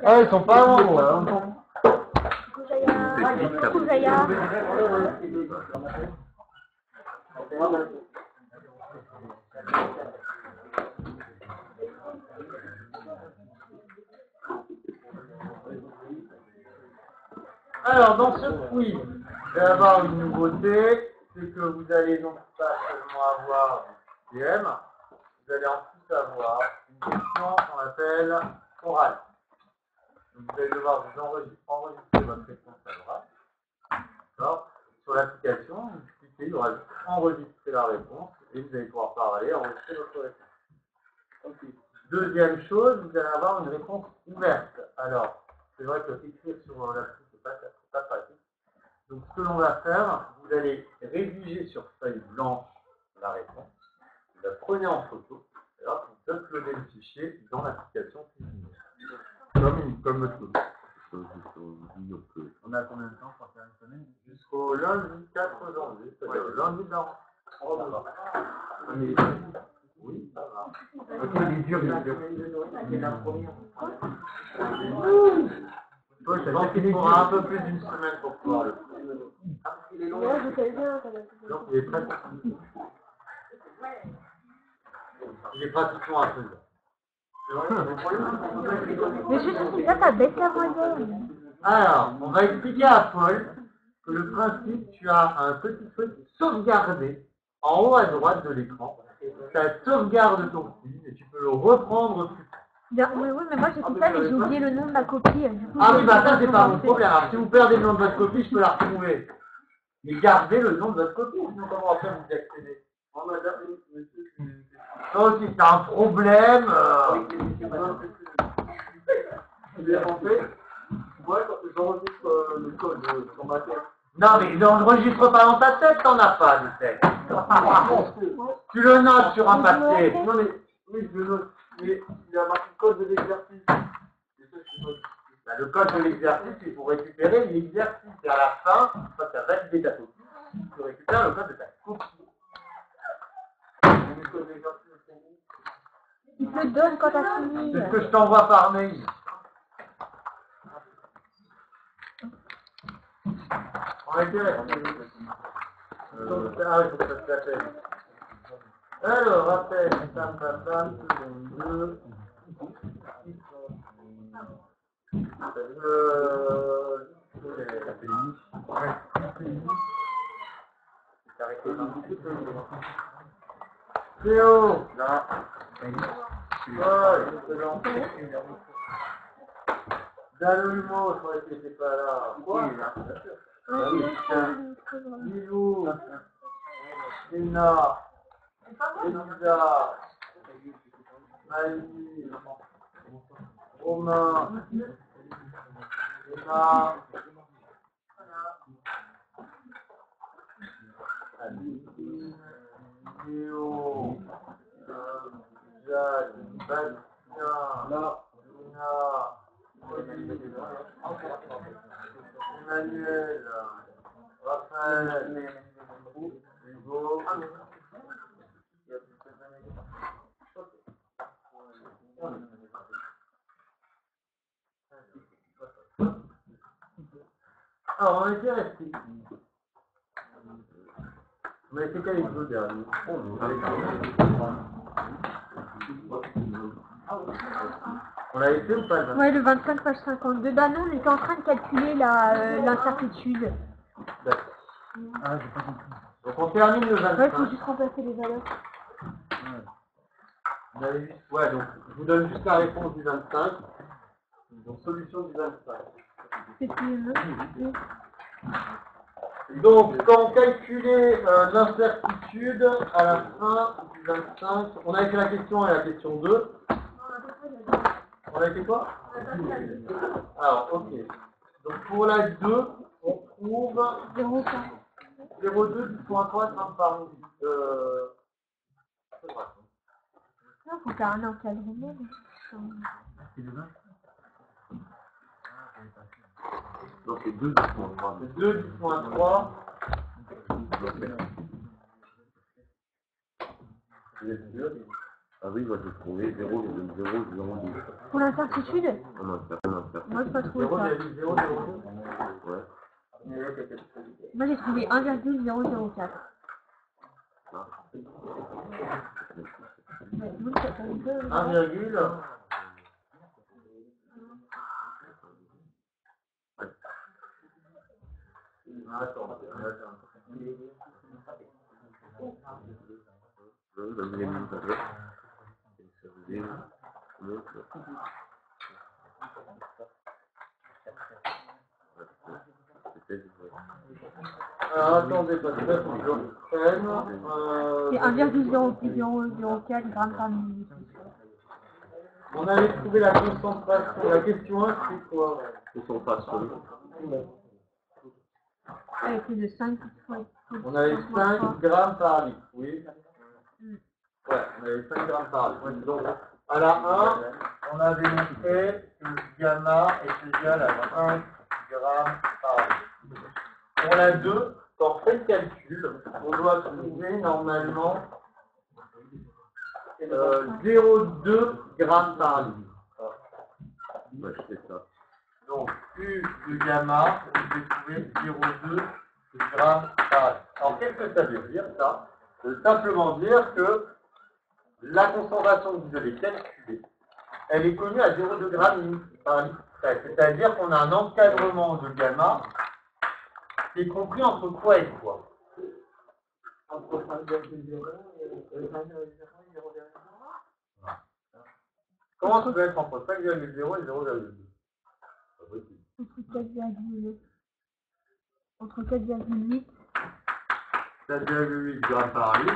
Ah, ils sont pas en haut, hein. Coucou Zaya. Alors, dans ce quiz, il va y avoir une nouveauté, c'est que vous allez donc pas seulement avoir du DM, vous allez en plus avoir une question qu'on appelle orale. Donc, vous allez devoir vous enregistrer votre réponse à l'oral. Alors, sur l'application, vous cliquez, il y aura juste enregistrer la réponse et vous allez pouvoir parler, enregistrer votre réponse. Okay. Deuxième chose, vous allez avoir une réponse ouverte. Alors, c'est vrai que écrire sur l'appli, c'est pas pratique. Donc, ce que l'on va faire, vous allez rédiger sur feuille blanche la réponse, vous la prenez en photo, et là, vous uploadez le fichier dans l'application comme le tout. On a combien de temps pour faire une semaine? Jusqu'au lundi 4 janvier, c'est-à-dire le lundi d'avant. Oui, ça va. Ok, il est dur, il est dur. C'est la première. Je pense qu'il faudra un peu plus d'une semaine pour pouvoir le faire. Ouais, je sais bien. Donc, il est très facile. Il est pratiquement un peu dur. Mais je suis là, ça baisse la moyenne. Alors, on va expliquer à Paul que le principe, tu as un petit truc sauvegardé en haut à droite de l'écran. Ça sauvegarde ton quiz et tu peux le reprendre plus tard. Oui, mais moi j'ai fait ça, mais j'ai oublié le nom de ma copie. Ah oui, bah ça c'est pas mon problème. Alors si vous perdez le nom de votre copie, je peux la retrouver. Mais gardez le nom de votre copie, sinon comment après vous y accédez? Ça aussi, c'est un problème. En fait, moi, quand j'enregistre le code sur ma tête. Non, mais n'enregistre pas dans ta tête, t'en as pas de texte. Tu le notes sur un papier. Non, mais oui, je le note. Mais il y a marqué code de l'exercice. Bah, le code de l'exercice, c'est pour récupérer l'exercice. Et à la fin, quand tu as validé ta copie, tu récupères le code de ta copie. Le code d'exercice, il te le donne quand t'as fini. c'est ce que je t'envoie par mail. On va dire. Ah oui, faut que ça se l'appelle. Alors, rappel, tam, 2. Théo, là. Dalmo, je croyais que t'étais pas là. Quoi? Milou, Lina, Elisa, Maïli, Romain, Lina, Léo, Jacques, Bastien, Lina, Olivier, Emmanuel, Raphaël, Hugo. Alors, on était resté. On a été quel exo dernier? On l'a fait ou pas le 25? Ouais, le 25 page 52. Bah non, on était en train de calculer l'incertitude. D'accord. Ah, j'ai pas compris. Donc on termine le 25. Ouais, il faut juste remplacer les valeurs. Ouais, donc je vous donne juste la réponse du 25. Donc solution du 25. C'est plus Donc quand on calculait l'incertitude à la fin du 25, on a fait la question 1 et la question 2. On a fait quoi? Alors, ok. Donc pour la 2, on trouve 0,2 du point 3 par non, faut faire un encadrement. Donc c'est 2 du point 3. C'est 2 du point 3. Ah oui, moi j'ai trouvé 0,002. Pour l'incertitude? Non, c'est pas Moi, j'ai pas trouvé ça. 0,002. Ouais. Moi, j'ai trouvé 1,004. Ouais, tout le monde, ça fait 1 virgule. Attends. Alors, attendez, parce que là, faut que je reprenne. C'est 1,004 grammes par minute. On avait trouvé la concentration. La question 1, c'est quoi? Concentration. Elle était de 5. On avait 5 grammes par litre, oui. Ouais, on avait 5 grammes par litre. Donc, à la 1, on avait montré que gamma est égal à 5 grammes par litre. Pour la 2, quand on fait le calcul, on doit trouver normalement 0,2 grammes par litre. Ouais, je fais ça. Donc, U de gamma, on peut trouver 0,2 grammes par litre. Alors, qu'est-ce que ça veut dire, ça? Ça veut simplement dire que la concentration que vous avez calculée, elle est connue à 0,2 grammes par litre. C'est-à-dire qu'on a un encadrement de gamma qui est compris entre quoi et quoi? Entre 5,0 et 0,0. Comment ça peut être entre 5,0 et 0,2? Entre 4,8 4,8 grammes par litre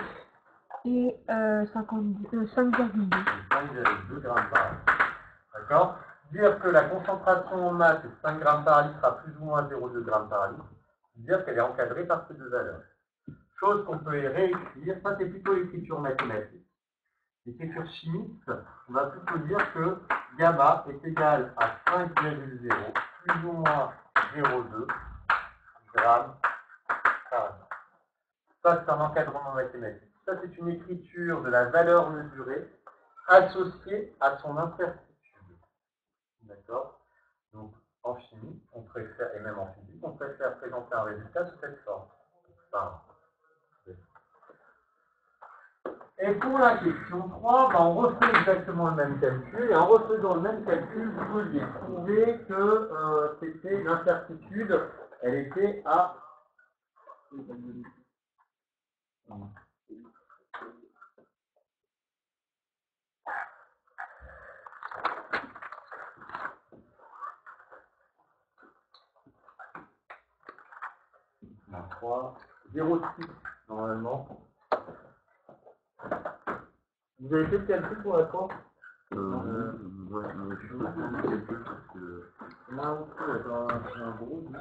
et 5,2. 5,2 grammes par litre. D'accord? Dire que la concentration en masse est 5 grammes par litre à plus ou moins 0,2 grammes par litre, dire qu'elle est encadrée par ces deux valeurs. Chose qu'on peut réécrire, ça c'est plutôt l'écriture mathématique. L'écriture chimique, on va plutôt dire que gamma est égal à 5,0 plus ou moins 0,2 grammes par litre. Ça c'est un encadrement mathématique. Ça c'est une écriture de la valeur mesurée associée à son incertitude. D'accord? Donc, en chimie, on préfère, et même en physique, on préfère présenter un résultat sous cette forme. Enfin, et pour la question 3, on refait exactement le même calcul, et en refaisant le même calcul, vous pouviez trouver que c'était l'incertitude, elle était à 0,6 normalement. Vous avez fait le calcul pour la 3? Ouais, mais je peux pas faire le calcul parce que... Là aussi, il y a un gros 10.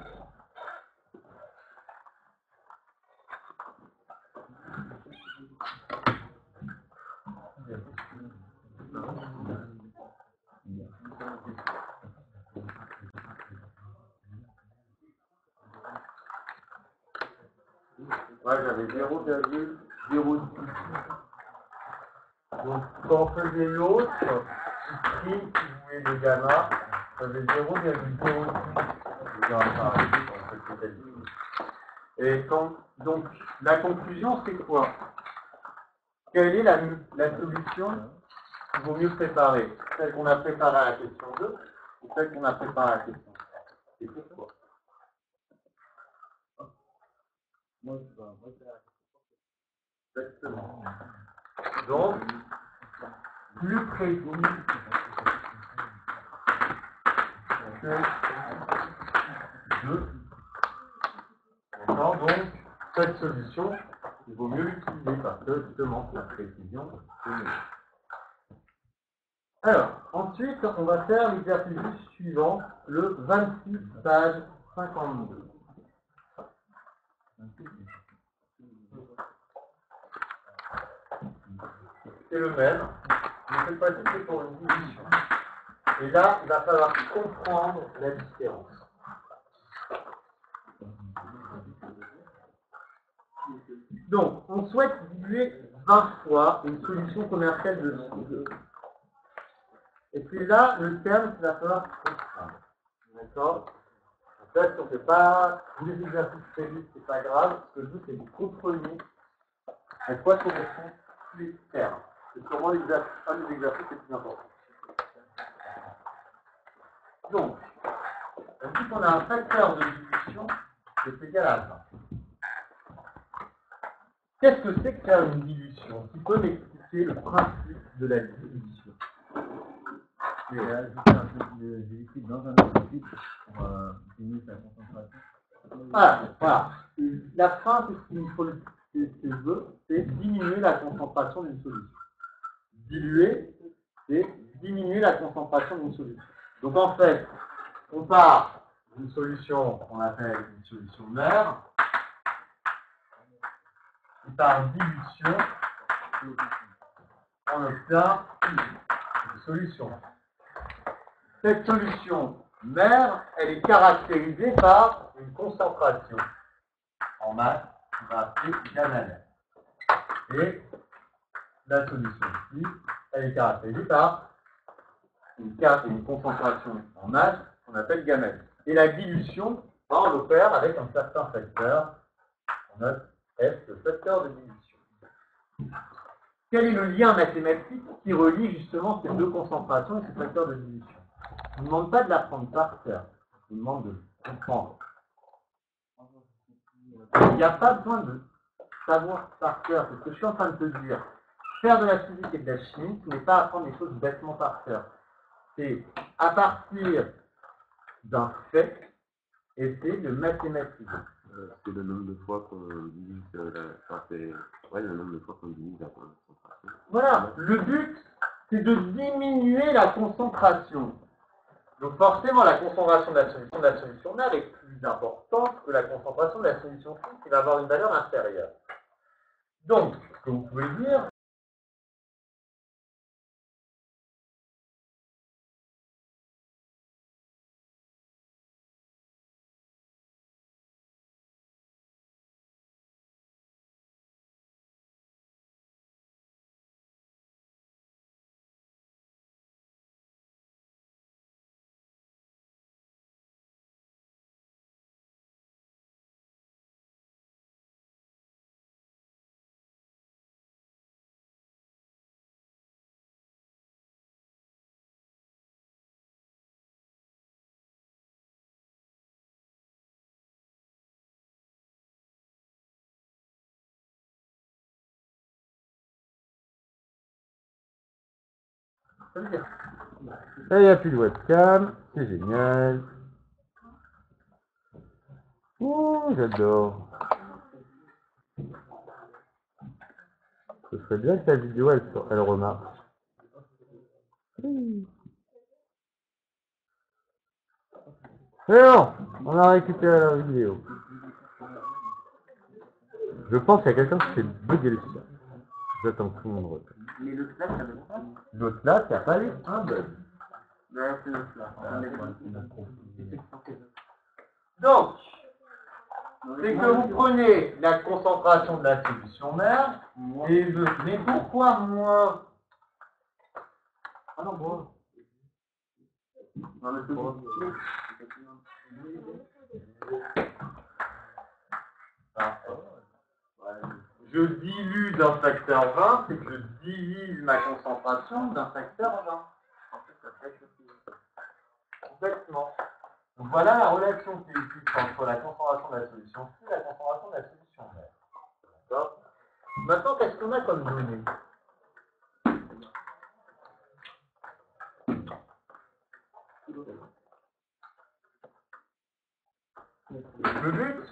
Ouais, j'avais 0,06. Donc, quand on faisait l'autre, ici, si vous voulez le gamma, j'avais 0,06 gamma par litre. Et donc, la conclusion, c'est quoi? Quelle est la solution qu'il vaut mieux préparer? Celle qu'on a préparée à la question 2 ou celle qu'on a préparée à la question 3? Et pourquoi? Exactement. Donc, plus précis que 2. D'accord? Donc, cette solution, il vaut mieux l'utiliser parce que justement, la précision, c'est mieux. Alors, ensuite, on va faire l'exercice suivant, le 26, page 52. C'est le même, mais cette fois-ci, c'est pour une division. Et là, il va falloir comprendre la différence. Donc, on souhaite diluer 20 fois une solution commerciale de soude. Et puis là, le terme qu'il va falloir comprendre. D'accord? En fait, si on ne fait pas tous les exercices très vite, c'est pas grave, parce que le but c'est que vous compreniez à quoi correspondent tous les termes. C'est sûrement un des exercices les plus importants. Donc, vu qu'on a un facteur de division qui est égal à 20. Qu'est-ce que c'est que faire une dilution? Qui peut m'expliquer le principe de la dilution? Et ajouter un peu de liquide dans un autre liquide pour diminuer sa concentration. Voilà. La fin, c'est ce qu'il faut c'est diminuer la concentration d'une solution. Diluer, c'est diminuer la concentration d'une solution. Donc en fait, on part d'une solution qu'on appelle une solution mère, et par dilution, on obtient une solution. Cette solution mère, elle est caractérisée par une concentration en masse qu'on va appeler gamma. Et la solution ici, elle est caractérisée par une concentration en masse qu'on appelle gamma. Et la dilution, on l'opère avec un certain facteur, on note F, le facteur de dilution. Quel est le lien mathématique qui relie justement ces deux concentrations et ces facteurs de dilution? Je ne vous demande pas de l'apprendre par cœur, je vous demande de le comprendre. Il n'y a pas besoin de savoir par cœur, c'est ce que je suis en train de te dire. Faire de la physique et de la chimie, ce n'est pas apprendre les choses bêtement par cœur. C'est à partir d'un fait, essayer de mathématiser. C'est le nombre de fois qu'on divise le nombre de fois qu'on divise la concentration. Voilà, le but, c'est de diminuer la concentration. Donc forcément, la concentration de la solution mère est plus importante que la concentration de la solution fine qui va avoir une valeur inférieure. Donc, ce que vous pouvez dire, ça veut dire. Là, il n'y a plus de webcam, c'est génial. Ouh, j'adore. Ce serait bien que la vidéo, elle remarque. Mais non, on a récupéré la vidéo. Je pense qu'il y a quelqu'un qui s'est bugué le sien. J'attends que tout le monde revienne. Mais le slash, ça veut pas. L'autre là, il n'y a pas eu un bug. Ouais, c'est le slash. Donc, c'est que vous prenez la concentration de la solution mère et le. Mais pourquoi moins? Ah non, moi. Non, mais Je dilue d'un facteur 20, c'est que je divise ma concentration d'un facteur 20. Complètement. Donc voilà la relation qui existe entre la concentration de la solution fine et la concentration de la solution mère. D'accord? Maintenant, qu'est-ce qu'on a comme données? Le but?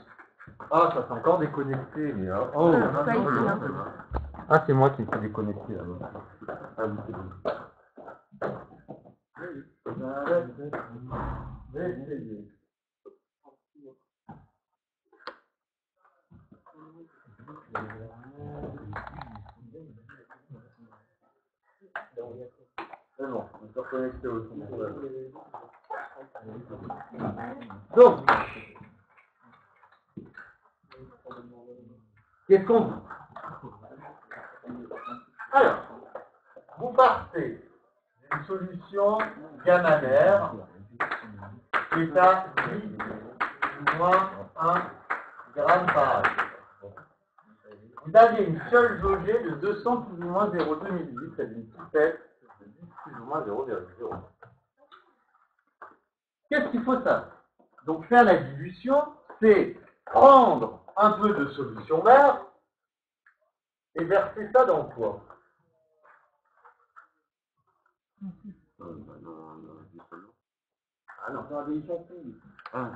Ah, ça s'est encore déconnecté, mais oh, Pas ici, hein. Ah, c'est moi qui me suis déconnecté là. Ah, oui, c'est bon. C'est bon, on peut reconnecter au son. Donc, qu'est-ce qu'on dit? Alors, vous partez d'une solution gamma mère est à 10 moins 1 gramme par litre. Vous avez une seule jaugée de 200 plus ou moins 0,2 ml, c'est une pipette de 10 plus ou moins 0,0. Qu'est-ce qu'il faut savoir? Donc faire la dilution, c'est prendre un peu de solution mère et verser ça dans quoi? Ah non. Dans des chantilly. Non.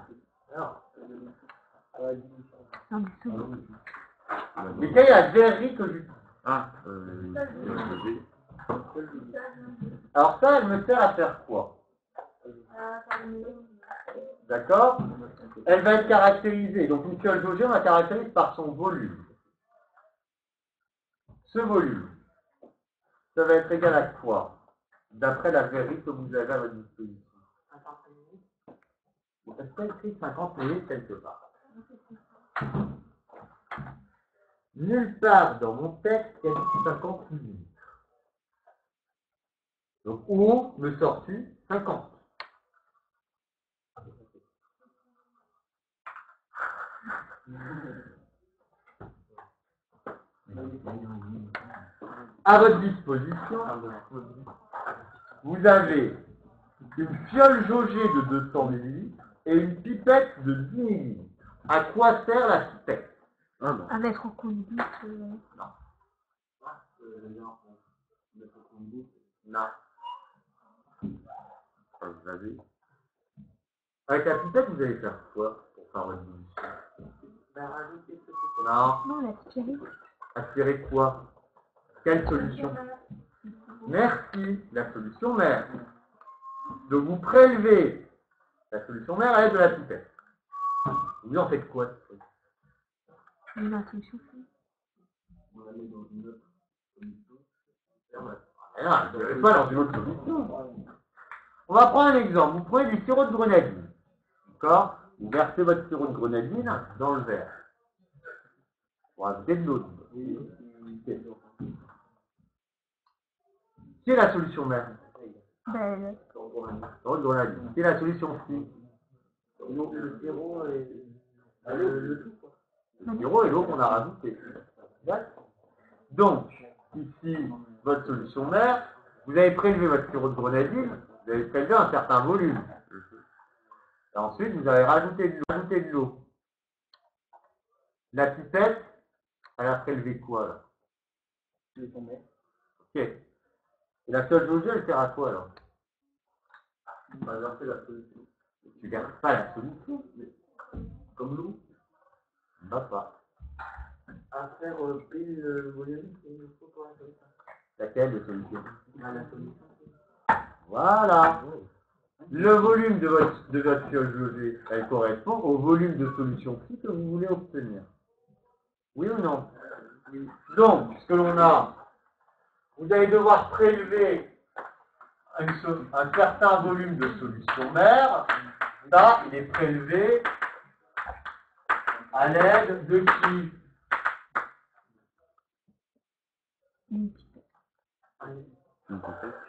Non, mais c'est bon. Mais quelle est la verrerie que j'utilise? Alors ça, elle me sert à faire quoi? D'accord? Elle va être caractérisée. Donc une seule jaugée, on la caractérise par son volume. Ce volume, ça va être égal à quoi? D'après la verrerie que vous avez à votre disposition. 50 ml. Est-ce qu'elle écrit 50 ml quelque part? Nulle part dans mon texte, il y a dit 50 ml. Donc où me sors-tu 50? À votre disposition, vous avez une fiole jaugée de 200 ml et une pipette de 10 ml. À quoi sert la pipette? À mettre au conduit. Non. Avec la pipette, vous allez faire quoi pour faire votre dilution? Non. Non, l'aspirer. Aspirer quoi? Quelle solution? Merci. La solution mère. Donc vous prélevez la solution mère à l'aide de la pipette. Vous en faites quoi? Une instruction. Non, je ne vais pas dans une autre solution. On va prendre un exemple. Vous prenez du sirop de grenadine. D'accord? Vous versez votre sirop de grenadine dans le verre. Vous rajoutez de l'eau. C'est la solution mère. Ben, Sirop de grenadine. C'est la solution si. Donc le sirop et le tout. Le sirop et l'eau qu'on a rajouté. Donc, ici, votre solution mère, vous avez prélevé votre sirop de grenadine, vous avez prélevé un certain volume. Et ensuite, vous avez rajouté de l'eau. La pipette, elle a prélevé quoi là? Ok. Et la seule jaugée, elle sert à quoi alors? Tu vas verser la solution. Tu verses pas la solution, mais comme l'eau. On va pas. À faire pile le volume qu'il nous faut pour la solution. Laquelle de solution? La solution. Voilà. Le volume de votre fiole jaugée, elle correspond au volume de solution phi que vous voulez obtenir. Oui ou non? Oui. Donc, ce que l'on a, vous allez devoir prélever un certain volume de solution mère. Ça, il est prélevé à l'aide de qui?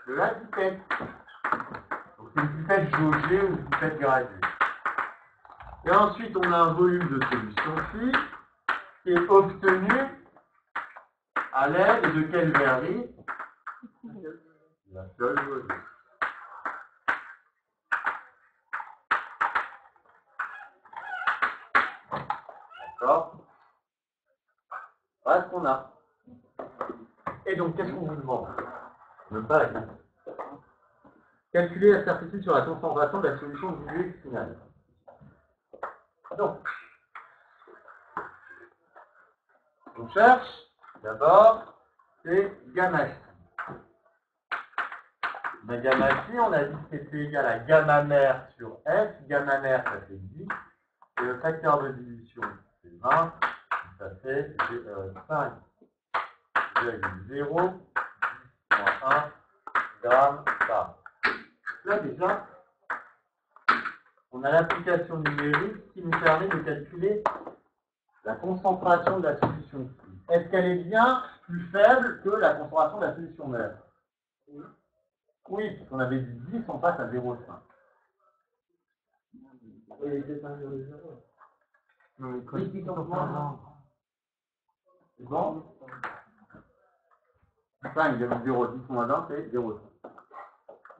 De la pipette. Donc c'est une pipette jaugée ou une pipette graduée. Et ensuite, on a un volume de solution phi qui est obtenu à l'aide de quelle verrerie? La seule jaugée. D'accord? Voilà ce qu'on a. Et donc, qu'est-ce qu'on vous demande? Même pas la question. Calculer la certitude sur la concentration de la solution diluée finale. Donc, on cherche, d'abord, c'est gamma phi. La gamma phi, on a dit que c'était égal à gamma mère sur F. Gamma mère, ça fait 10. Et le facteur de dilution, c'est 20. Ça fait 5,0 moins 1 gramme par. Là, déjà, on a l'application numérique qui nous permet de calculer la concentration de la solution. Est-ce qu'elle est bien plus faible que la concentration de la solution mère? Oui, parce qu'on avait dit 10, on passe à 0,5. Oui, c'est un 0, 0. Non, mais quand ils sont pas c'est bon? 5, 0, 10 moins 1, c'est 0.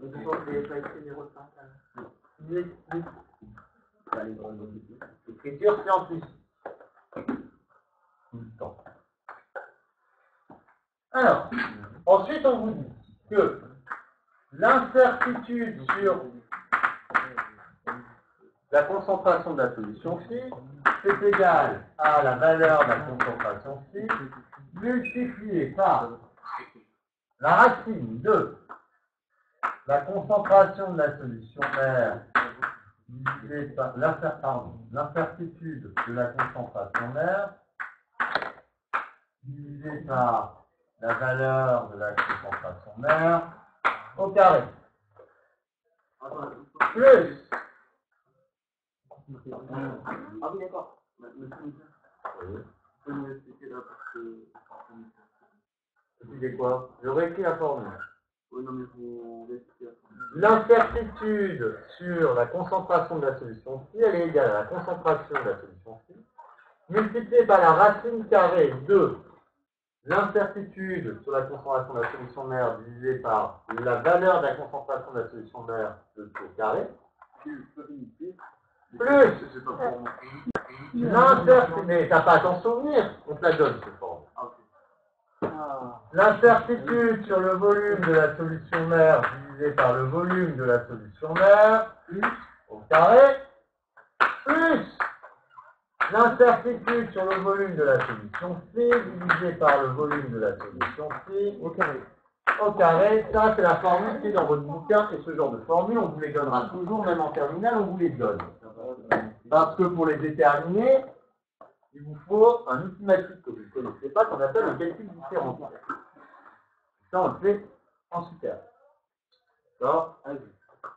Mais pourquoi vous n'avez pas écrit 0,5 l'écriture scientifique. Tout le temps. Alors, ensuite on vous dit que l'incertitude sur la concentration de la solution phi, c'est égal à la valeur de la concentration phi multipliée par la racine de la concentration de la solution mère divisée par l'incertitude de la concentration mère divisée par la valeur de la concentration mère au carré. Plus. Ah oui, d'accord. Oui. Vous pouvez nous expliquer là parce que. C'est quoi? Je réécris la formule. Oui, non, mais vous réexpliquez la formule. L'incertitude sur la concentration de la solution phi, elle est égale à la concentration de la solution phi, multipliée par la racine carrée de l'incertitude sur la concentration de la solution mère divisée par la valeur de la concentration de la solution mère de tout au carré, plus l'incertitude, mais t'as pas à t'en souvenir, on te la donne cette forme. L'incertitude sur le volume de la solution mère divisé par le volume de la solution mère au carré, plus l'incertitude sur le volume de la solution phi divisé par le volume de la solution phi au carré. Au carré, ça c'est la formule qui est dans votre bouquin, et ce genre de formule, on vous les donnera toujours, même en terminale, on vous les donne. Parce que pour les déterminer, il vous faut un outil matrice que vous ne connaissez pas, qu'on appelle un calcul différentiel. Ça, on le fait en super. D'accord?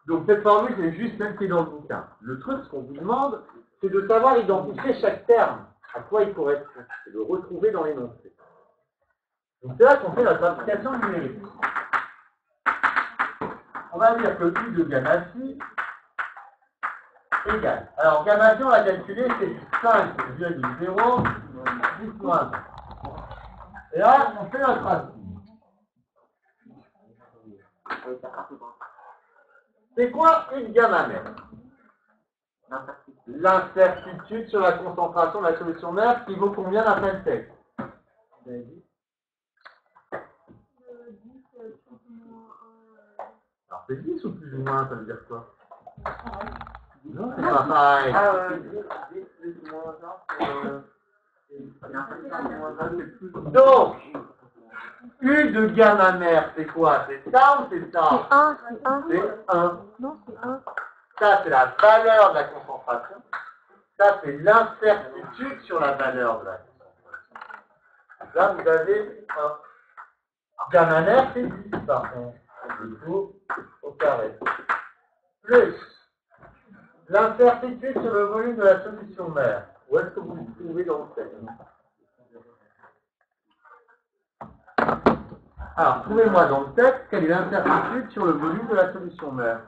Donc cette formule, c'est juste celle qui est dans le bouquin. Le truc, ce qu'on vous demande, c'est de savoir identifier chaque terme, à quoi il correspond, et de le retrouver dans l'énoncé. Donc c'est là qu'on fait notre application numérique. On va dire que U de gamma phi égale. Alors gamma phi, on l'a calculé, c'est 5,0, 10 moins 1. Et là, on fait notre racine. C'est quoi une gamma mère? L'incertitude sur la concentration de la solution mère qui vaut combien d'après le texte? Alors c'est 10 ou plus ou moins, ça veut dire quoi? Non, c'est pas pareil. Donc, U de gamma mère, c'est quoi? C'est ça ou c'est ça? C'est 1. C'est 1. Non, c'est 1. Ça, c'est la valeur de la concentration. Ça, c'est l'incertitude sur la valeur de la concentration. Là, vous avez 1. Gamma mère, c'est 10, par contre. Du coup, au carré. Plus l'incertitude sur le volume de la solution mère. Où est-ce que vous le trouvez dans le texte? Alors, trouvez-moi dans le texte quelle est l'incertitude sur le volume de la solution mère.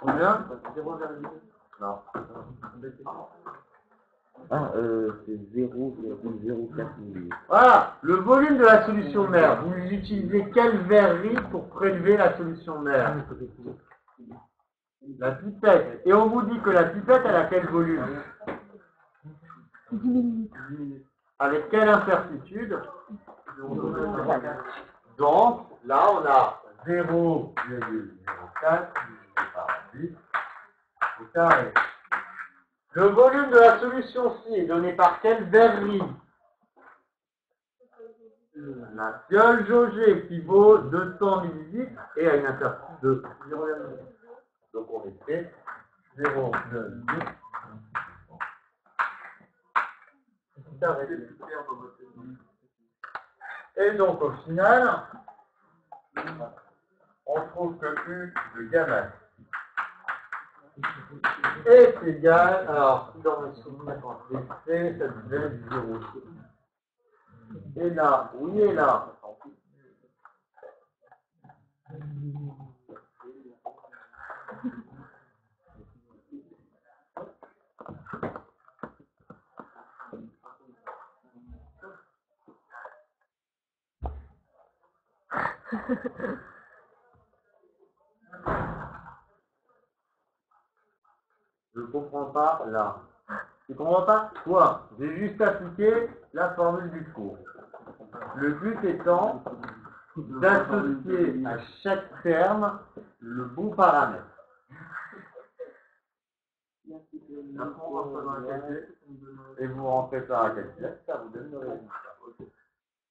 Combien? Non. C'est 0,04 millilitres. Voilà, le volume de la solution mère. Vous utilisez quelle verrerie pour prélever la solution mère? La pipette. Et on vous dit que la pipette, elle a quel volume? 10 millilitres. Avec quelle incertitude? Donc, là, on a 0,04 divisé par 10 au carré. Le volume de la solution ci est donné par quelle verrerie? La fiole jaugée qui vaut 200 ml et a une incertitude de 0,8. Donc on écrit 0,8. Et donc au final, on trouve que U de gamma est égal, alors dans mes souvenirs quand je l'ai fait, ça devait être 0. Et là, oui et là. Je comprends pas là. Tu comprends pas? Toi, j'ai juste appliqué la formule du cours. Le but étant d'associer à chaque terme le bon paramètre. Après, on rentre dans le calcul, et vous rentrez par la calculette, ça vous donne le résultat.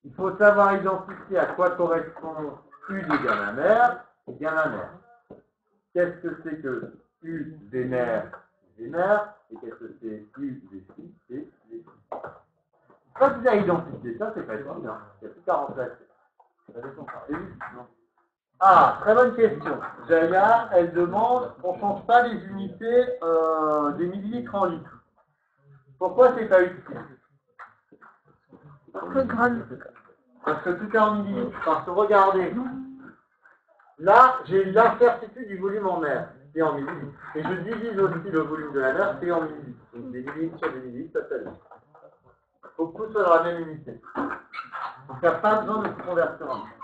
Il faut savoir identifier à quoi correspond U de gamma mère et gamma mère. Qu'est-ce que c'est que U des mères et qu'est-ce que c'est U des filles et des filles. Quand vous avez identifié ça, c'est pas évident, hein. Il n'y a plus qu'à remplacer. Ah, très bonne question. Jaya, elle demande, on ne change pas les unités des millilitres en litres. Pourquoi c'est pas utile? Parce que tout est en millilitres. Parce que regardez, là, j'ai l'incertitude du volume en mer, c'est en millilitres. Et je divise aussi le volume de la mer, c'est en millilitres. Donc des millilitres sur des millilitres, ça s'allume. Il faut que tout soit dans la même unité. Donc il n'y a pas besoin de se convertir en litres.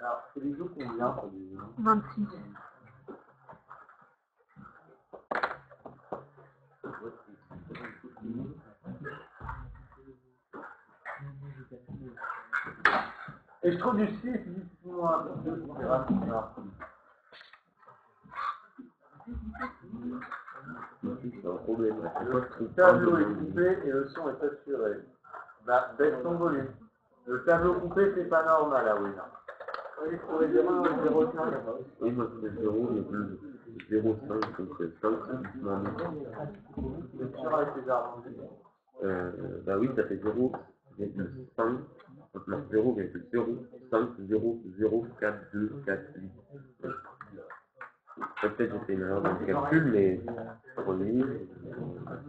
Alors, c'est les jours combien pour les 26. Et je trouve du 6, 10 moins 2, c'est rapide. Le tableau est coupé et le son est assuré. Bah, baisse ton volume. Le tableau coupé, c'est pas normal, là, oui. Oui, il faudrait 0, 0,5. Oui, moi c'est 0,5, donc c'est 5, moins 1. C'est sûr avec les arbres. Bah oui, ça fait 0,5, non, 0,050424 8. Peut-être j'ai fait une erreur dans le calcul, mais 3000,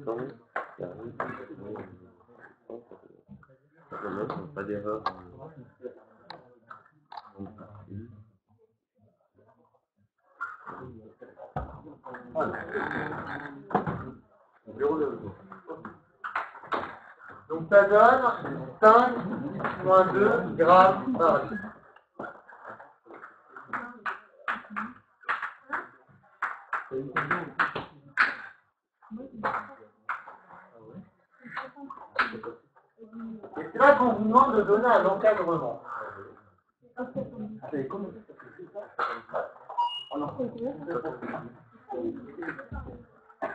100, 40, non, pas d'erreur. Voilà. Donc ça donne 5 moins 2 grammes par litre. Et c'est là qu'on vous demande de donner un encadrement.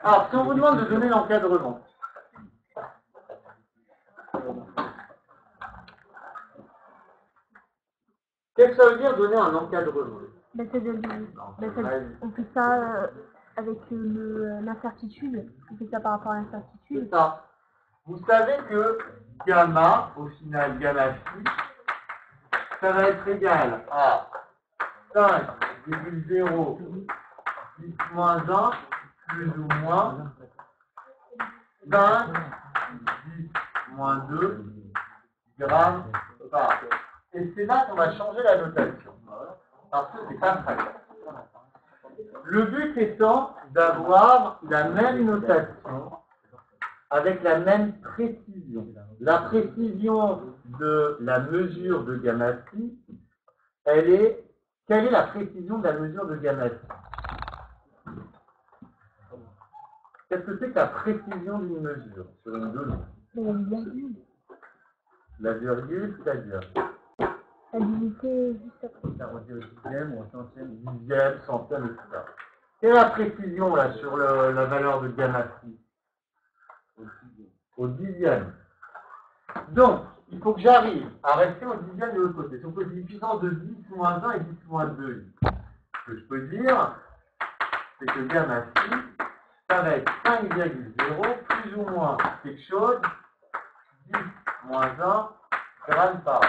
Alors, si on vous demande de donner l'encadrement, qu'est-ce que ça veut dire donner un encadrement? On fait ça avec l'incertitude. On fait ça par rapport à l'incertitude. C'est ça. Vous savez que gamma, au final, gamma phi, ça va être égal à 5,0 10 moins 1 plus ou moins 5 10 moins 2 grammes par. Et c'est là qu'on va changer la notation. Parce que c'est pas très. Le but étant d'avoir la même notation avec la même précision. La précision de la mesure de gamma phi, quelle est la précision de la mesure de gamma phi? Qu'est-ce que c'est que la précision d'une mesure sur une donnée? La virgule, c'est-à-dire la unité juste après. Ça veut dire dixième ou centième, etc. Quelle est la précision là sur la valeur de gamma phi? Au dixième. Donc, il faut que j'arrive à rester au dixième de l'autre côté. Donc, j'ai une puissance de 10 moins 1 et 10 moins 2. Ce que je peux dire, c'est que gamma phi, ça va être 5,0 plus ou moins quelque chose, 10 moins 1 grammes par an.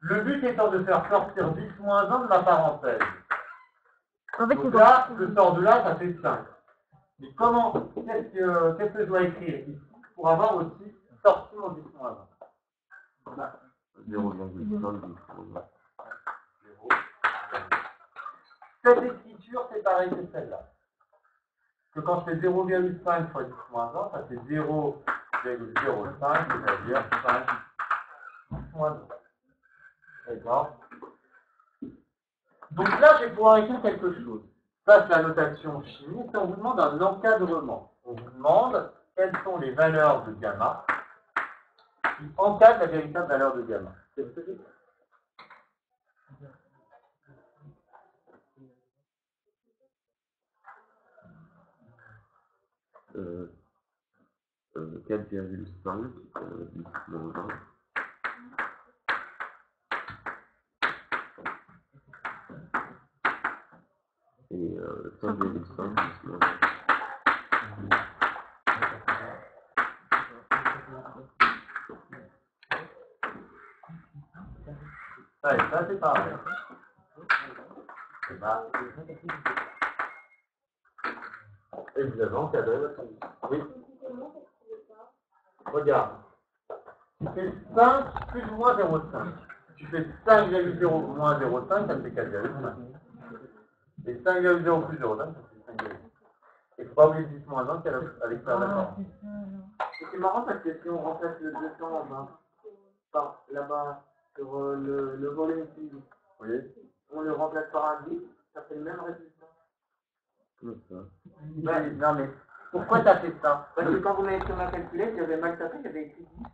Le but étant de faire sortir 10 moins 1 de ma parenthèse. En fait, Donc c'est là, je sors de là, ça fait 5. Mais comment, qu'est-ce que je dois écrire ici pour avoir aussi sorti mon 10-1? 0,5. Cette écriture, c'est pareil que celle-là. Que quand je fais 0,5 fois 10-1, ça fait 0,05, c'est-à-dire 5 10-1. D'accord? Donc là, je vais pouvoir écrire quelque chose. Ça, c'est la notation chimique. On vous demande un encadrement. On vous demande quelles sont les valeurs de gamma qui encadrent la véritable valeur de gamma. Qu'est-ce que c'est? Euh, 4,5 10 moins 20. Et 5,5 10 moins 20. Ça, c'est pareil. Et vous avez encadré votre vie. Oui. Regarde. Tu fais 5 plus ou moins 0,5. Tu fais 5,0 moins 0,5, ça te fait 4,5. Et 5,0 plus 0,5, ça te fait 5,0. Et il ne faut pas oublier 10 moins 1 qui est à l'extérieur. C'est marrant parce que si on remplace le 200 en bas, par là-bas, sur le volume physique, Oui. on le remplace par un 10, ça fait le même résultat. Comme ça. Ouais, non mais, pourquoi tu as fait ça? Parce que quand vous m'avez sur ma calculette, j'avais mal tapé, j'avais écrit 10.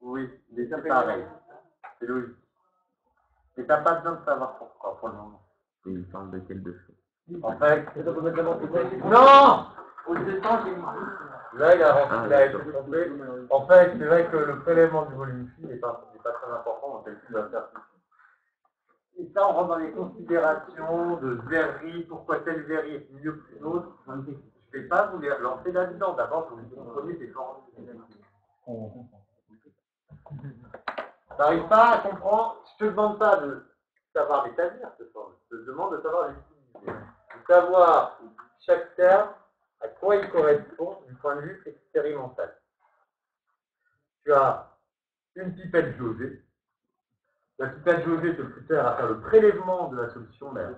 Oui, mais Ça c'est fait pareil. C'est logique. Et tu n'as pas besoin de savoir pourquoi pour le moment. Et il parle de quel deux choses? En fait, Non. au 200, j'ai mis 10. Là, il a été trompé. En fait, c'est vrai que le prélèvement du volume phi n'est pas très important dans le calcul de la certitude. Et ça, on rentre dans les considérations de verrerie, pourquoi telle verrerie est mieux qu'une autre. Je ne vais pas vous les lancer là-dedans. D'abord, vous vous comprenez ces genres. Tu n'arrives pas à comprendre. Je ne te demande pas de savoir l'établir, ce soir. Je te demande de savoir l'utiliser. De savoir chaque terme à quoi il correspond du point de vue expérimental. Tu as une pipette jaugée. La pipette jaugée te sert à faire le prélèvement de la solution mère.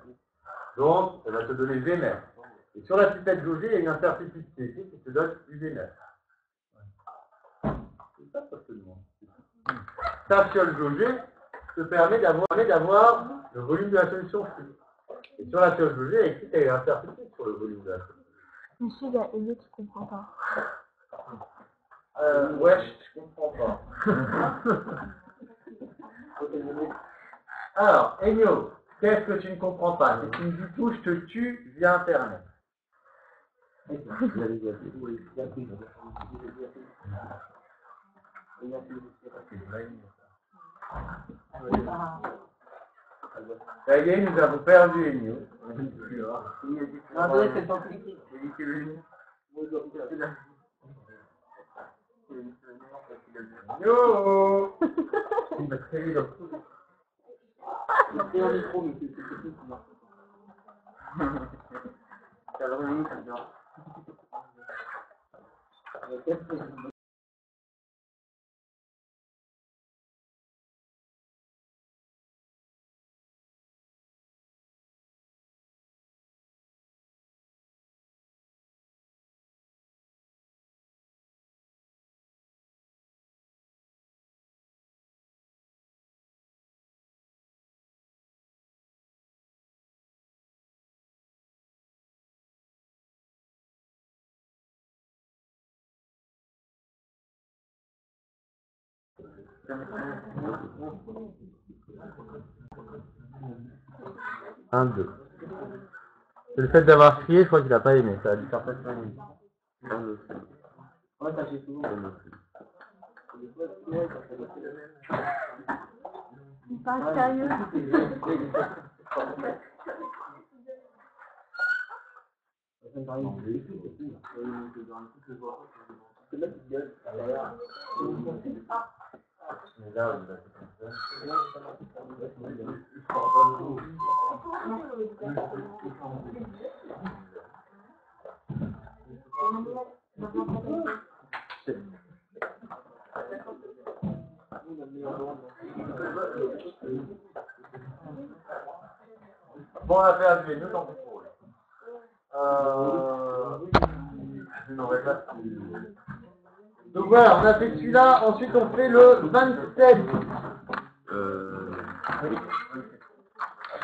Donc, elle va te donner V mère. Et sur la pipette jaugée, il y a une incertitude qui est écrite qui te donne UV mère. C'est ça que je te demande. Ta fiole jaugée te permet d'avoir le volume de la solution fluide. Et sur la fiole jaugée, il y a écrit qu'il y a une incertitude sur le volume de la solution. Monsieur, il y a Elliot qui comprend pas. Ouais, je comprends pas. Alors, Enyo, qu'est-ce que tu ne comprends pas? Si tu me dis tout, je te tue via Internet. Ça y est, nous avons perdu Enyo. André, c'est ton clic. Yo. Il m'a très vite dans le coup. C'est un micro, mais c'est tout qui marche. Ça va revenir, ça va. Un, deux. C'est le fait d'avoir crié, je crois qu'il n'a pas aimé. Ça a dû faire presque 5 minutes. Ouais, ça j'ai souvent. C'est pas sérieux. Mais là, vous avez comme ça. Bon, on a perdu les deux, tant pis pour eux. Je n'aurais pas pu. Donc voilà, on a fait celui-là, ensuite on fait le 27.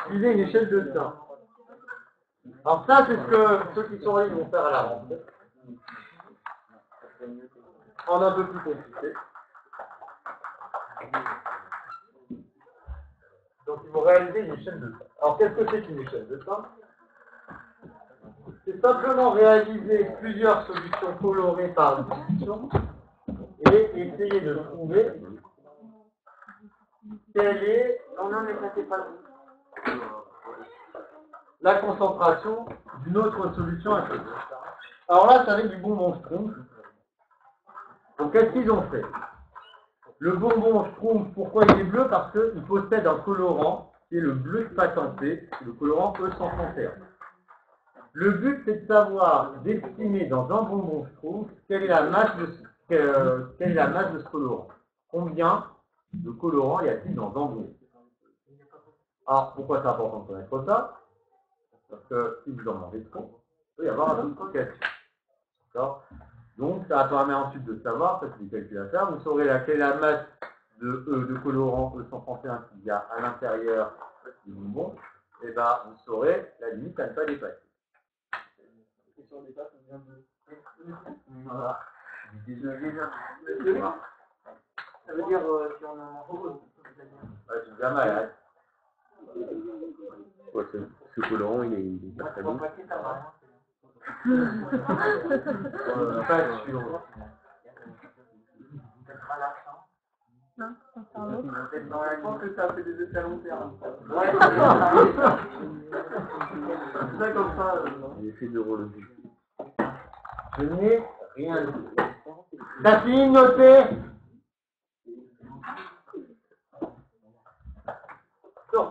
Utiliser une échelle de temps. Alors ça, c'est ce que ceux qui sont en ligne vont faire à la rentrée. En un peu plus compliqué. Donc il faut réaliser une échelle de temps. Alors qu'est-ce que c'est qu'une échelle de temps? C'est simplement réaliser plusieurs solutions colorées par discussion et essayer de trouver quelle est la concentration d'une autre solution à côté. Alors là, ça avec du bonbon Schtroumpf. Donc qu'est-ce qu'ils ont fait? Le bonbon Schtroumpf, pourquoi il est bleu? Parce qu'il possède un colorant qui est le bleu patenté, le colorant E131. Le but, c'est de savoir, d'estimer dans un bonbon Schtroumpf quelle est la masse de ce colorant. Combien de colorants y a-t-il dans un bonbon? Alors, pourquoi c'est important de connaître ça? Parce que si vous en mangez trop, il peut y avoir un intoxication. D'accord? Donc, ça permet ensuite de savoir, ça c'est du calcul à faire, vous saurez quelle est la masse de colorant E131 qu'il y a à l'intérieur du bonbon, et bien vous saurez la limite à ne pas dépasser. Voilà. Ça veut dire si on en mange beaucoup. Ouais, je suis bien malade. Ouais, ce colorant, il est pas très bon. Pas sûr. Non, ça sert l'autre. Je pense que ça fait des effets à long terme. Ouais, c'est ça comme ça. L'effet neurologique. Je n'ai rien dit. T'as fini de noter? Donc.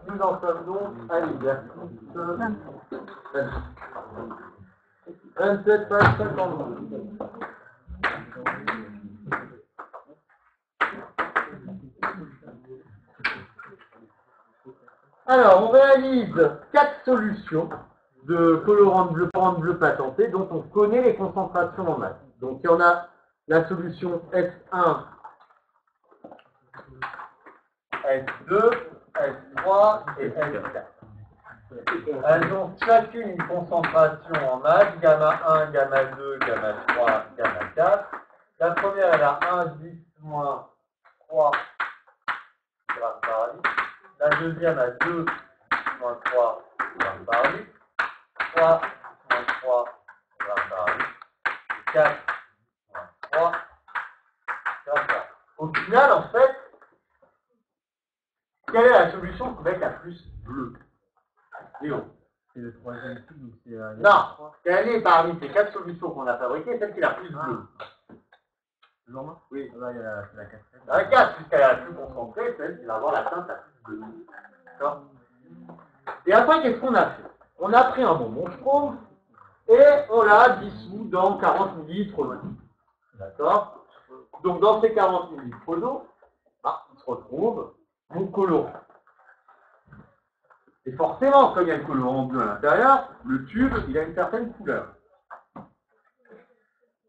Nous en sommes donc à l'exercice 27 page 52. Alors, on réalise 4 solutions de colorant bleu patenté dont on connaît les concentrations en masse. Donc, il y en a la solution S1, S2, S3 et S4. Elles ont chacune une concentration en masse, gamma 1, gamma 2, gamma 3, gamma 4. La première, elle a 1, 10, moins 3 grammes par litre. La deuxième a 2, moins 3 grammes par litre. 3, moins 3 grammes par litre. 4, moins 3 grammes par litre. Au final, en fait, quelle est la solution qui va être la plus bleue? Léo. C'est le troisième tube, donc c'est... Non, quelle est parmi ces 4 solutions qu'on a fabriquées, celle qui est la plus bleue? Toujours Oui. Là, il y a la quatrième. La 4, puisqu'elle est la plus concentrée, celle qui va avoir la teinte la plus bleue. D'accord? Et après, qu'est-ce qu'on a fait? On a pris un bonbon Schtroumpf et on l'a dissous dans 40 ml d'eau. D'accord? Donc, dans ces 40 ml d'eau, il se retrouve mon colorant. Et forcément, quand il y a le colorant bleu à l'intérieur, le tube, il a une certaine couleur.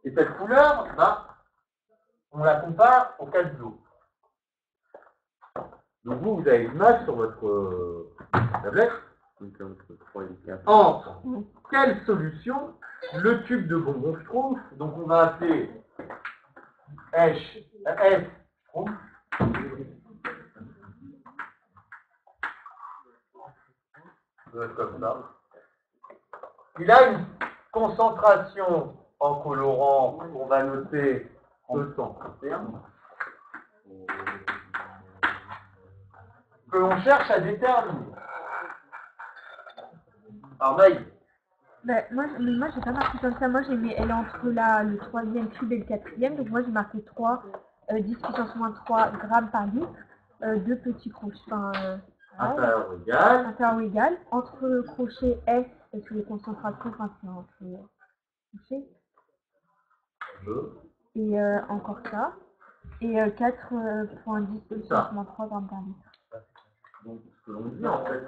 Et cette couleur, on la compare au cas de l'eau. Donc vous avez l'image sur votre tablette. Entre quelle solution le tube de bonbon Schtroumpf, donc on va appeler S Schtroumpf, comme ça. Il a une concentration en colorant qu'on va noter E131 que l'on cherche à déterminer. Alors Maï, Ben, moi j'ai pas marqué comme ça. Moi elle est entre le troisième cube et le quatrième. Donc moi j'ai marqué 3, 10 puissance moins 3 grammes par litre. Deux petits crochets. Intérieur égal. Intérieur égal. Entre crochets S, parce que les concentrations, c'est entre crochets. Et encore ça. Et 4,10 puissance moins 3 grammes par litre. Donc ce que l'on dit en fait,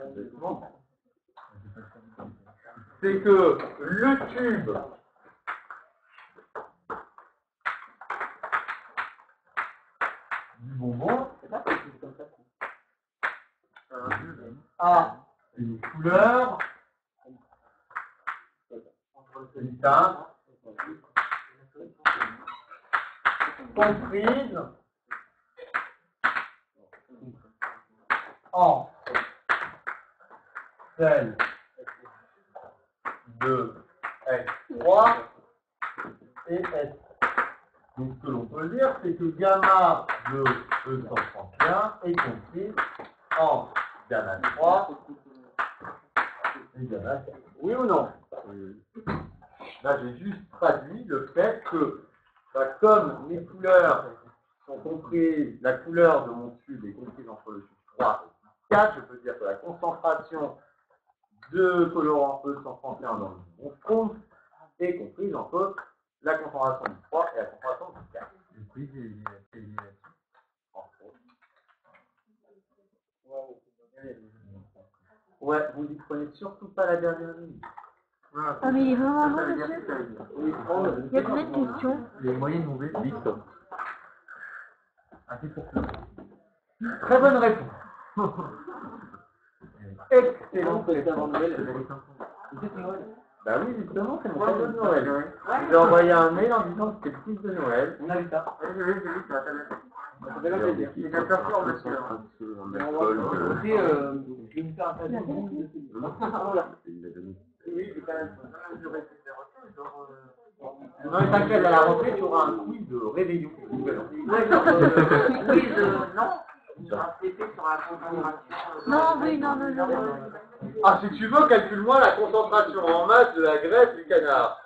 c'est que le tube du bonbon a une couleur, une teinte comprise en celle de S3 et S. Donc ce que l'on peut dire, c'est que gamma de E131 est compris en gamma 3 et gamma 4. Oui ou non? Là, j'ai juste traduit le fait que, comme les couleurs sont comprises, la couleur de mon tube est comprise entre le tube 3 et 4, je peux dire que la concentration de colorant E131 dans le bon fond est comprise entre la concentration du 3 et la concentration du 4. Ouais, vous y prenez surtout pas la dernière ligne. Ah mais vraiment non, monsieur. Il y a combien de questions? Les moyennes vont vite. 8. Ah, c'est pour ça. Très bonne réponse. Excellent. Bah oui, justement, c'est mon cadeau de Noël. J'ai envoyé un mail en disant que c'était le 6 de Noël. On a vu ça. J'ai vu sur la tablette. Ça fait plaisir. Il y a personne, monsieur. En alcool. Je vais me faire un cadeau. Oui, c'est quand même. Non, mais t'inquiète, à la rentrée, tu auras un quiz de réveillon. Ouais, genre, quiz, non. Un CP sur la concentration. Non, oui, non. Ah, si tu veux, calcule-moi la concentration en masse de la graisse du canard.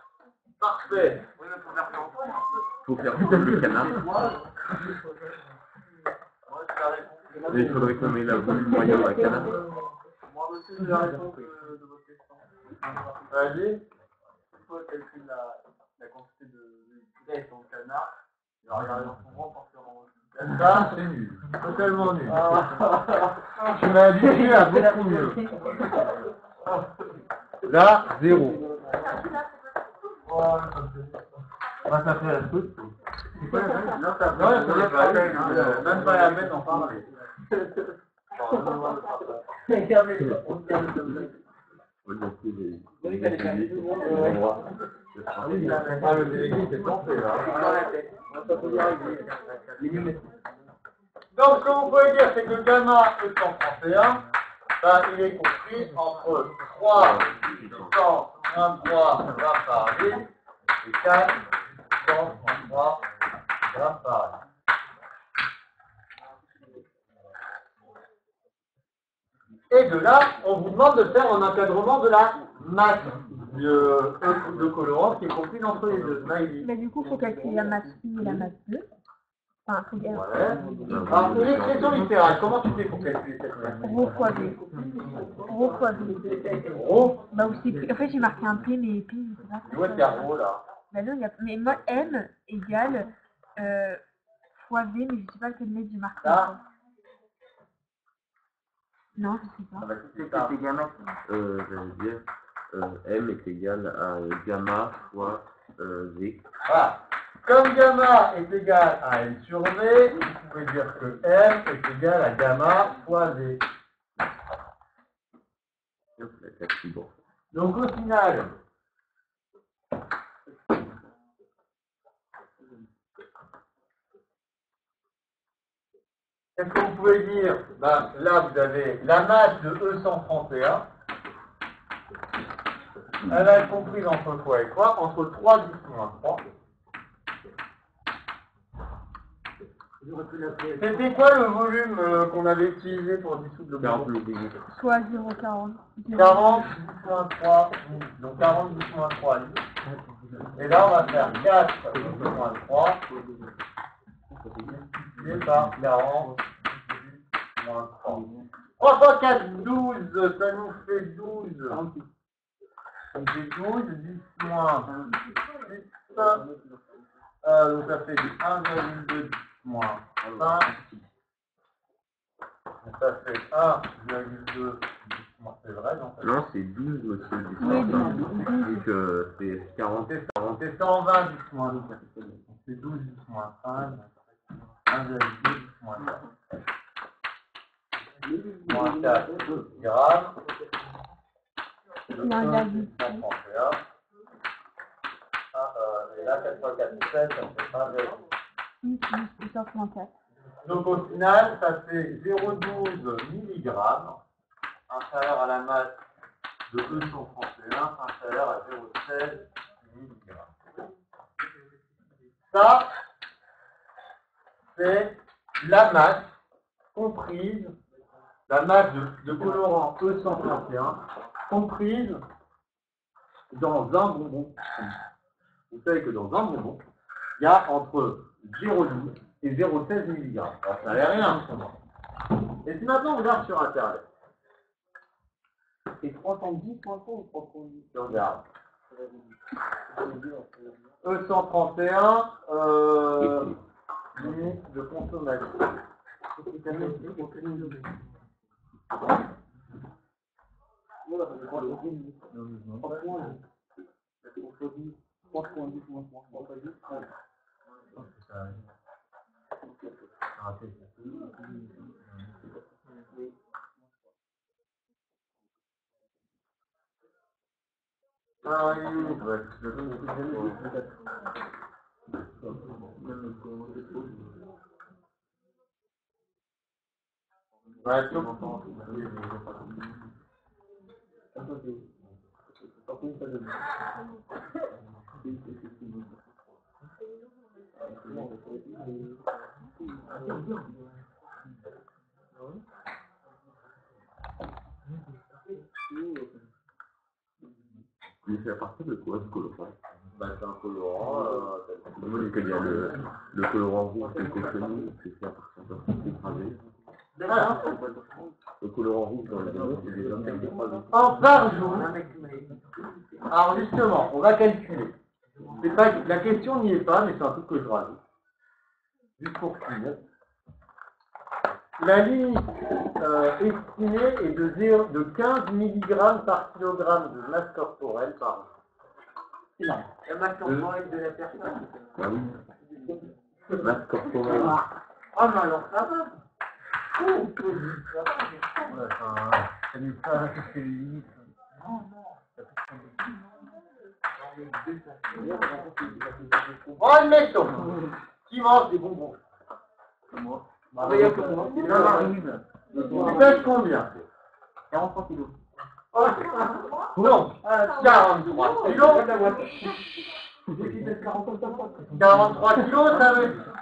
Parfait. Oui, mais faut faire ça en toi. Faut faire le canard. Mais il faudrait qu'on ait la volume moyen d'un canard. Moi, monsieur, j'ai la réponse de votre question. Vas-y. Il faut calculer la quantité de graisse dans le canard. Et regarder dans son ventre en faisant. Ça, c'est nul. Totalement nul. Tu m'as habitué à beaucoup mieux. Là, 0. Ah, ça fait la toute. C'est quoi la peine? Non, ça fait même pas la peine d'en parler. Le délégué, c'est planté, là. Donc, ce que vous pouvez dire, c'est que gamma E131, il est compris entre 3 puissance moins 3 grammes par litre et 4 puissance moins 3 grammes par litre. Et de là, on vous demande de faire un encadrement de la masse de colorant qui est comprise entre les deux. Mais du coup, il faut calculer la masse 1 et la masse 2. Enfin, il faut dire. Ouais. Alors, l'expression littérale, comment tu fais pour calculer cette masse? Rho fois V. Rho fois V. Rho? Bah, aussi, en fait, j'ai marqué un P, mais P, je sais pas. Où est-ce qu'il y a rho là? Bah non, il y a. Mais moi, M égale fois V, mais je sais pas quel mètre j'ai marqué. Là? Non, je sais pas. Ah bah, c'est ça. J'allais dire, M est égal à gamma fois V. Voilà. Comme gamma est égal à M sur V, vous pouvez dire que M est égal à gamma fois V. Donc au final, qu'est-ce que vous pouvez dire? Ben, là, vous avez la masse de E131. Elle va être comprise entre quoi et quoi? Entre 3 10 moins 3. C'était quoi le volume qu'on avait utilisé pour dissoudre le bonbon? Soit 0,40. 40 moins 3, donc 40 moins 3 litres. Et là, on va faire 4 moins 3, divisé par 40 moins 3. 3 fois 4, 12, ça nous fait 12. Ça nous fait 12, 10 moins 6. Donc ça fait 1,2 moins 5. Donc ça fait 1,2 moins, c'est vrai, non? Non, c'est 12, monsieur. Oui, Donc c'est 40. C'est 120 10 moins 2. C'est 12 10 moins 5. 1,2 10 moins 4. Moins 4 grammes. Il y a un gaz. 131. Et là, 4 fois 4, 7, ça fait 1,2. Donc au final, ça fait 0,12 mg, inférieur à la masse de 231, inférieur à 0,16 mg. Ça, c'est la masse comprise, la masse de colorant E131, comprise dans un bonbon. Vous savez que dans un bonbon, il y a entre 0,12 et 0,16 mg. Alors, ça n'a rien. Et si maintenant on regarde sur Internet, C'est 310 moins ou 310? si on regarde, E131, limite de consommation. Il fait à partir de quoi ce colorant? C'est un colorant. Moi, j'ai qu'il y a le colorant rouge qui est connu, c'est fait à partir d'un écrasé. Le colorant rouge dans le bonbon, c'est des insectes écrasés. En par jour. Alors justement, on va calculer. C'est pas, la question n'y est pas, mais c'est un truc que je rajoute. Juste pour finir. La limite estimée est de 15 mg par kilogramme de masse corporelle par jour. Non. La masse corporelle de la personne. Ah oui. Masse corporelle. Ah, mais alors ça va. Ça n'est pas c'est les limites. Bon, admettons. Qui mange des bonbons? Moi. Tu pèses combien? 43 kilos. Non, 43 kilos. 43 kilos, ça veut dire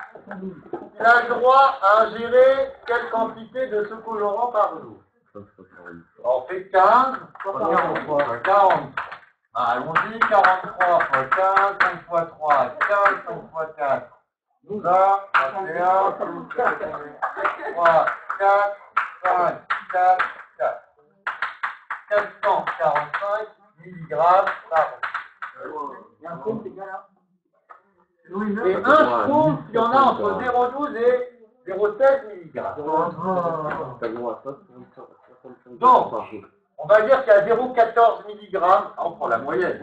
qu'il a le droit à ingérer quelle quantité de ce colorant par jour? On fait 15 fois 40. Allons-y, 43 fois 15, 5 fois 3, 15, 5 fois 4. 20, 21, 3, 4, 5, 4, 4. 445 mg par jour. Et un schtroumpf, il y en a entre 0,12 et 0,16 mg. Donc, on va dire qu'il y a 0,14 mg, on prend la moyenne.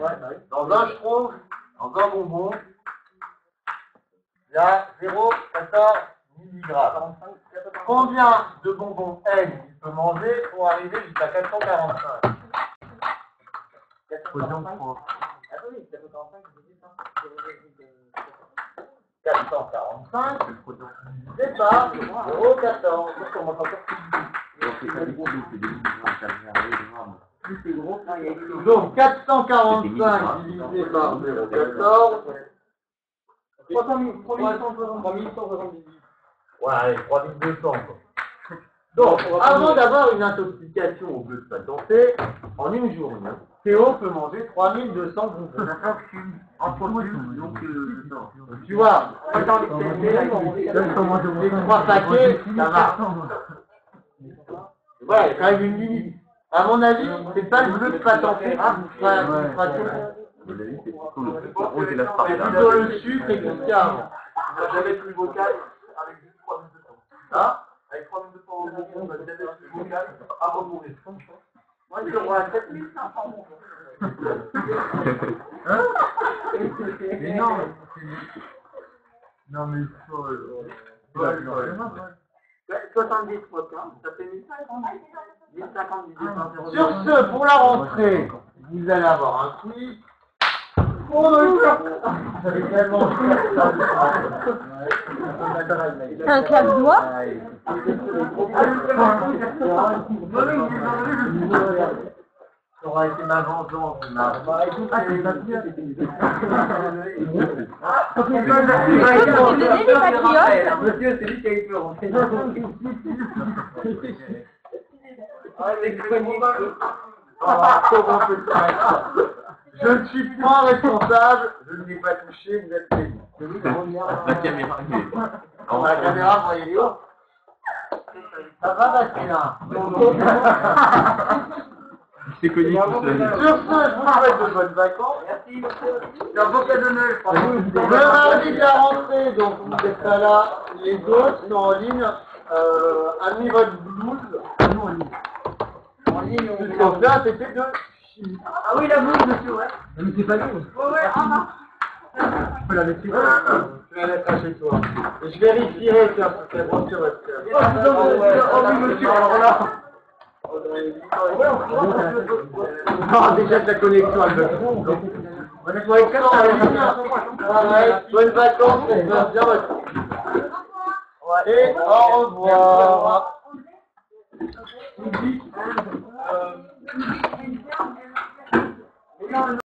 Dans un schtroumpf, dans un bonbon, il y a 0,14 mg. Combien de bonbons N il peut manger pour arriver jusqu'à 445? 445, c'est pas 0,14. Donc 445 divisé par 0,14. 3178. Ouais, allez, 3200 quoi. Donc, avant d'avoir une intoxication au bleu de patenté, en une journée, Théo peut manger 3200 bonbons. Donc, Tu vois, pas dans les les 3 paquets, ça marche. Ouais, il y a quand même une limite. À mon avis, c'est pas le bleu de patenté qui fera mon avis, c'est plutôt le rose et la c'est plutôt le sucre et tout ce qu'il y a avant. J'avais pris le bocal avec juste 3200. Hein? Avec 3200 euros, on va jamais pris le bocal avant de mourir. Moi, je le vois à 7500 euros. Mais non, non mais ça, 70 fois 15, ça fait 1050. 1050 divisé sur ce, pour la rentrée, vous allez avoir un quiz. Oh mon Dieu! J'avais tellement C'est un claque-doigt. Ça aura été ma vengeance. Monsieur, c'est lui qui a eu peur. Je ne suis pas responsable, je ne l'ai pas touché, vous êtes payé. La caméra, La caméra, vous voyez les hauts. Ça va, Bastien? c'est connu tout seul. Sur ce, je vous souhaite de bonnes vacances. Merci, monsieur. C'est un beau cadeau neuf. Le mardi de la rentrée, donc vous êtes pas là, les autres sont en ligne. Amenez votre blouse. En ligne, Ce qu'on fait, c'était de chimie. Ah oui, la blouse, monsieur, ouais. Mais c'est pas nous. Ouais, Je peux la mettre chez toi. Je vais la mettre chez toi. Et je vérifierai tiens, pour qu'elle rentre sur votre cœur. Oh oui, monsieur, alors là. Non, déjà que la connexion elle veut. Bonnes vacances, on va bien votre. Et au revoir.